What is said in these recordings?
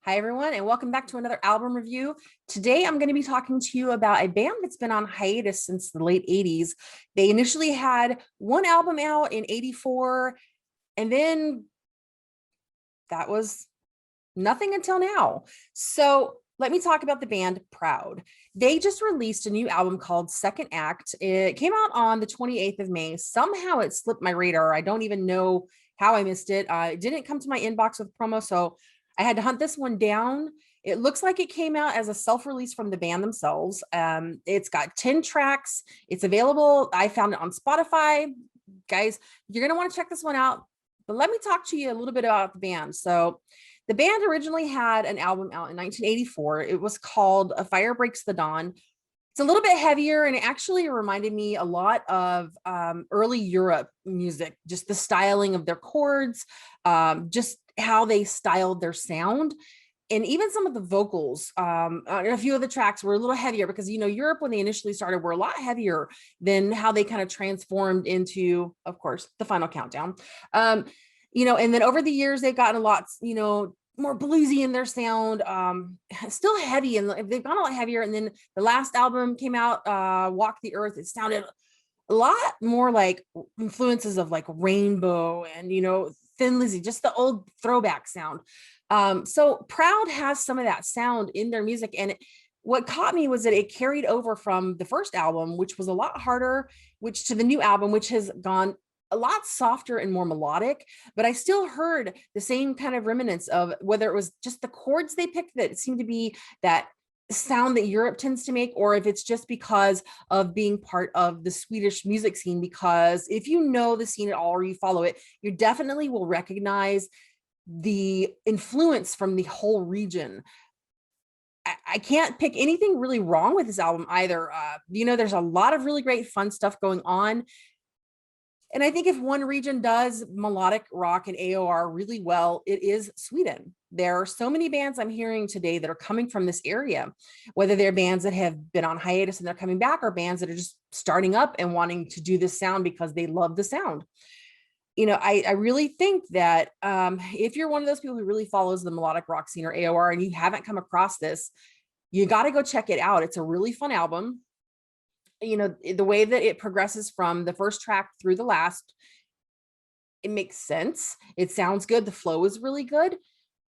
Hi, everyone, and welcome back to another album review. Today, I'm going to be talking to you about a band that's been on hiatus since the late 80s. They initially had one album out in 84, and then that was nothing until now. So let me talk about the band Proud. They just released a new album called Second Act. It came out on the 28th of May. Somehow it slipped my radar. I don't even know how I missed it. It didn't come to my inbox with promo, so I had to hunt this one down. It looks like it came out as a self-release from the band themselves. It's got 10 tracks. It's available. I found it on Spotify. Guys, you're going to want to check this one out. But let me talk to you a little bit about the band. So the band originally had an album out in 1984. It was called A Fire Breaks the Dawn. It's a little bit heavier, and it actually reminded me a lot of early Europe music, just the styling of their chords, just how they styled their sound. And even some of the vocals, a few of the tracks were a little heavier because, Europe, when they initially started, were a lot heavier than how they kind of transformed into, of course, the Final Countdown. And then over the years, they've gotten a lot, more bluesy in their sound, still heavy, and they've gone a lot heavier. And then the last album came out, Walk the Earth. It sounded a lot more like influences of like Rainbow and, Thin Lizzy, just the old throwback sound. So Proud has some of that sound in their music. And what caught me was that it carried over from the first album, which was a lot harder, which to the new album, which has gone a lot softer and more melodic, but I still heard the same kind of remnants of whether it was just the chords they picked that seemed to be that sound that Europe tends to make, or if it's just because of being part of the Swedish music scene. Because if you know the scene at all or you follow it, you definitely will recognize the influence from the whole region. I can't pick anything really wrong with this album either. There's a lot of really great fun stuff going on. And I think if one region does melodic rock and AOR really well, it is Sweden. There are so many bands I'm hearing today that are coming from this area, whether they're bands that have been on hiatus and they're coming back, or bands that are just starting up and wanting to do this sound because they love the sound. I really think that if you're one of those people who really follows the melodic rock scene or AOR and you haven't come across this, you got to go check it out. It's a really fun album. The way that it progresses from the first track through the last, it makes sense. It sounds good. The flow is really good.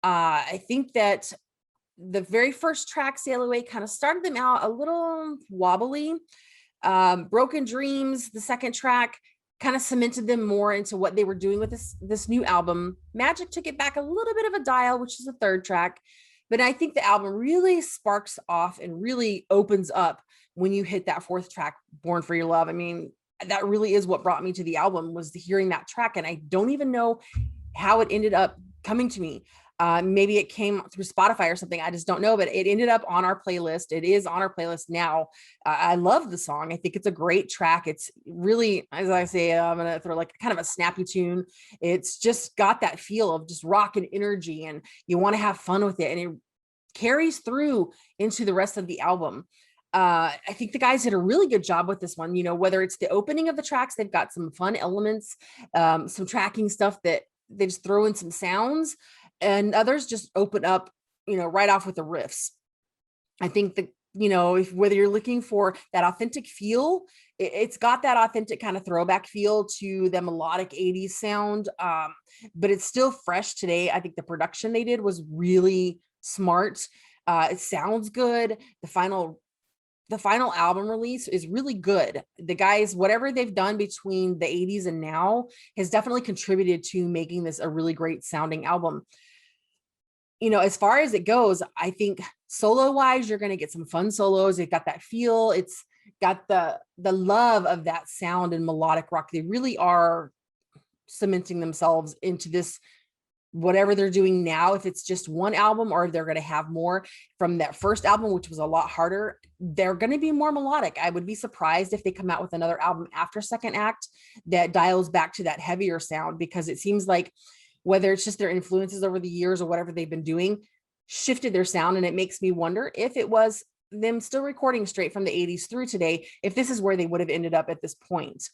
I think that the very first track, Sail Away, kind of started them out a little wobbly. Broken Dreams, the second track, kind of cemented them more into what they were doing with this new album. Magic took it back a little bit of a dial, which is the third track. But I think the album really sparks off and really opens up when you hit that fourth track, Born for Your Love. I mean, that really is what brought me to the album, was hearing that track. And I don't even know how it ended up coming to me. Maybe it came through Spotify or something. I just don't know, but it ended up on our playlist. It is on our playlist now. I love the song. I think it's a great track. It's really, as I say, I'm going to throw like kind of a snappy tune. It's just got that feel of just rock and energy, and you want to have fun with it. And it carries through into the rest of the album. I think the guys did a really good job with this one. Whether it's the opening of the tracks, they've got some fun elements, some tracking stuff that they just throw in some sounds, and others just open up, right off with the riffs. I think that, whether you're looking for that authentic feel, it's got that authentic kind of throwback feel to the melodic 80s sound, but it's still fresh today. I think the production they did was really smart. It sounds good. The final album release is really good. The guys, whatever they've done between the 80s and now, has definitely contributed to making this a really great sounding album. As far as it goes, I think solo wise, you're going to get some fun solos. It got that feel. It's got the love of that sound and melodic rock. They really are cementing themselves into this, whatever they're doing now. If it's just one album, or they're going to have more from that first album, which was a lot harder, they're going to be more melodic. I would be surprised if they come out with another album after Second Act that dials back to that heavier sound, because it seems like whether it's just their influences over the years or whatever they've been doing, shifted their sound. And it makes me wonder if it was them still recording straight from the 80s through today, if this is where they would have ended up at this point.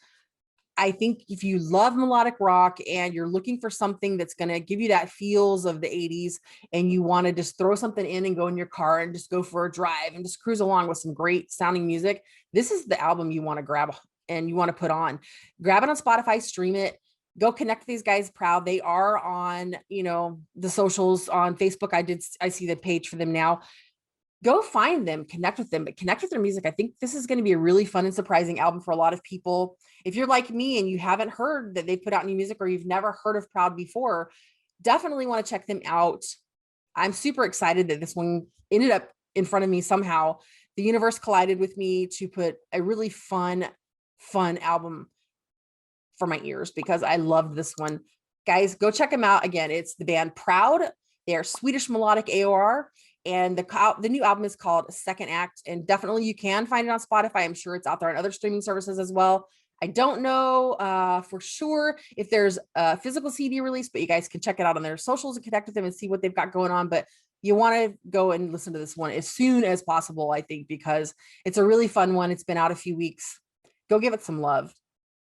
I think if you love melodic rock and you're looking for something that's going to give you that feels of the 80s and you want to just throw something in and go in your car and just go for a drive and just cruise along with some great sounding music, this is the album you want to grab and you want to put on. Grab it on Spotify, stream it, go connect with these guys. Proud. They are on, the socials on Facebook. I see the page for them now. Go find them, connect with them, but connect with their music. I think this is going to be a really fun and surprising album for a lot of people. If you're like me and you haven't heard that they put out new music or you've never heard of Proud before, definitely want to check them out. I'm super excited that this one ended up in front of me somehow. The universe collided with me to put a really fun album for my ears because I loved this one. Guys, go check them out. Again, it's the band Proud. They are Swedish melodic AOR. And the new album is called Second Act, and definitely you can find it on Spotify. I'm sure it's out there on other streaming services as well. I don't know for sure if there's a physical CD release, but you guys can check it out on their socials and connect with them and see what they've got going on. But you want to go and listen to this one as soon as possible, I think, because it's a really fun one. It's been out a few weeks. Go give it some love.